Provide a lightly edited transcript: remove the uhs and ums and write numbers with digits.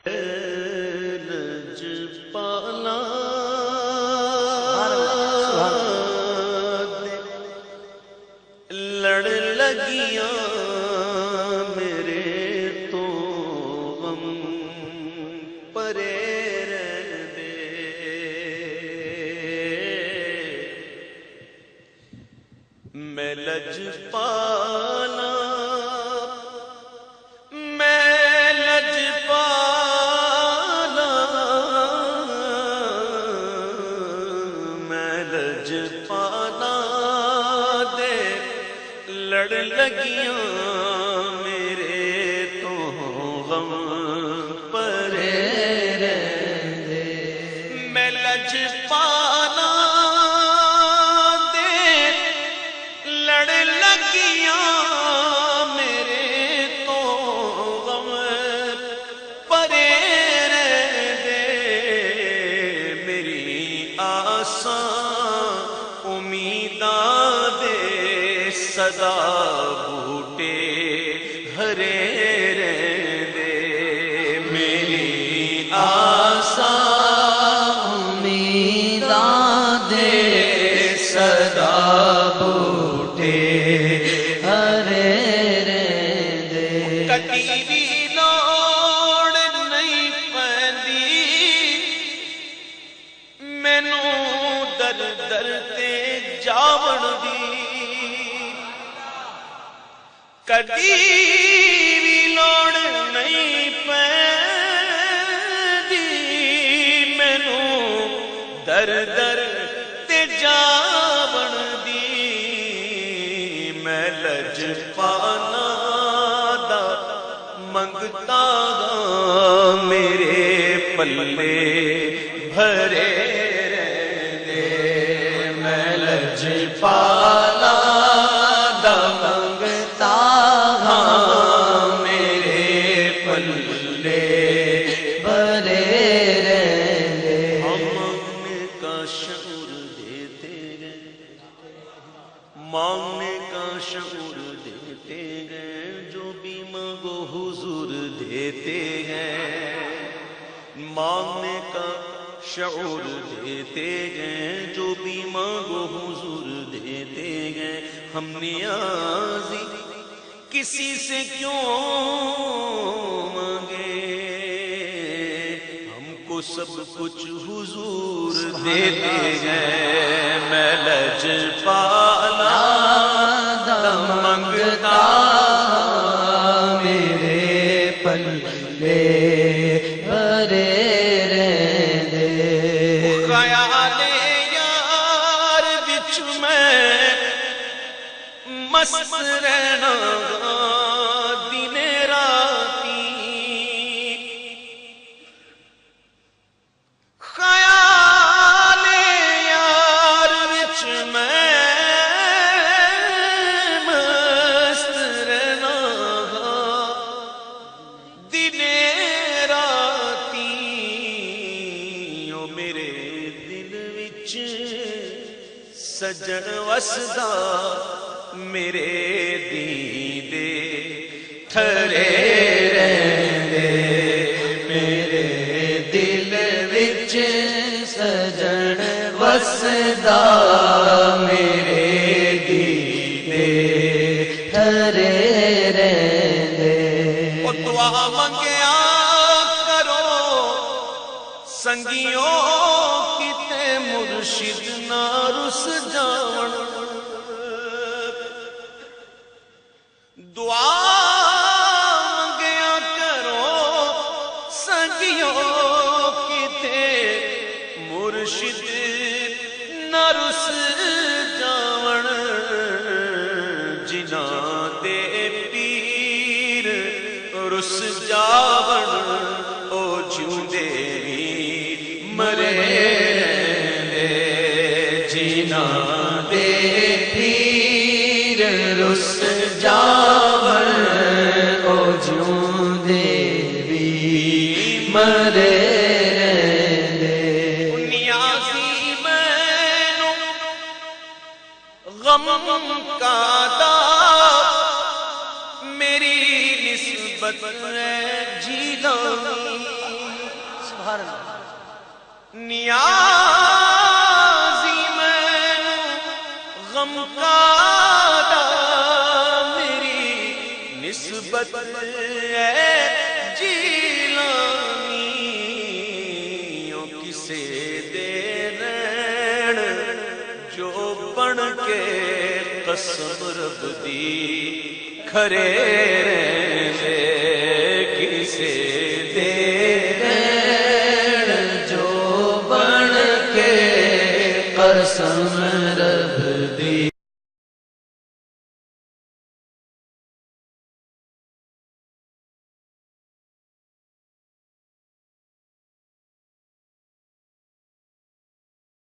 لج پالا لڑ لگیاں میرے تو غم پرے رہندے میں لج پالا لڑ لگیاں میرے تو غم پرے رہندے میں لج پالا دے لڑ لگیاں میرے تو غم پرے رہندے میری آساں امیداں دے صدا بوٹے ہرے رہندے میری آساں امیداں دے صدا بوٹے ہرے رہندے کدی بھی لوڑ نہیں پیندی مینوں در در تے جاون دی کدی بھی لوڑ نہیں پیندی مینوں در در تے جاون دی میں لج پانا دا منگتا گا میرے پلے بھرے رہندے میں لج پالا دا منگتا میرے پلے بھرے رہندے مانگنے کا شعور دیتے گئے مانگنے کا شعور دیتے گئے جو بھی مانگو حضور دیتے ہیں مانگنے کا شعور دیتے گئے جو بھی مانگو حضور دیتے گئے ہم نیازی کسی سے کیوں مانگے ہم کو سب کچھ حضور دیتے گئے میں لج پالا دا منگتا میرے پلے بھرے رہندے خیال یار وچ میں مست رہنا دن راتی خیال یار وچ میں مست رہنا دن راتی او میرے دل وچ سجن وسدا میرے دیدے ٹھرے رہندے میرے دل وچ سجن وسدا میرے دیدے ٹھرے رہندے او دعا منگیا کرو سنگیوں کتے مرشد نہ رس جاون دعا منگیا کرو سنگیوں کتے مرشد نہ رس جاون جنہاں دے پیر رس جاون او جیوندے وی مرے رہندے جنہاں دے پیر رس جاون او جیوندے وی مرے رہندے نیازی مینوں غم کا دا میری نسبت ہے جیلانی نسبت اے جیلانی کسے دے رین جو بن کے قسم رب دی کھرے رہندے کسے دے رین جو بن کے قسم رب دی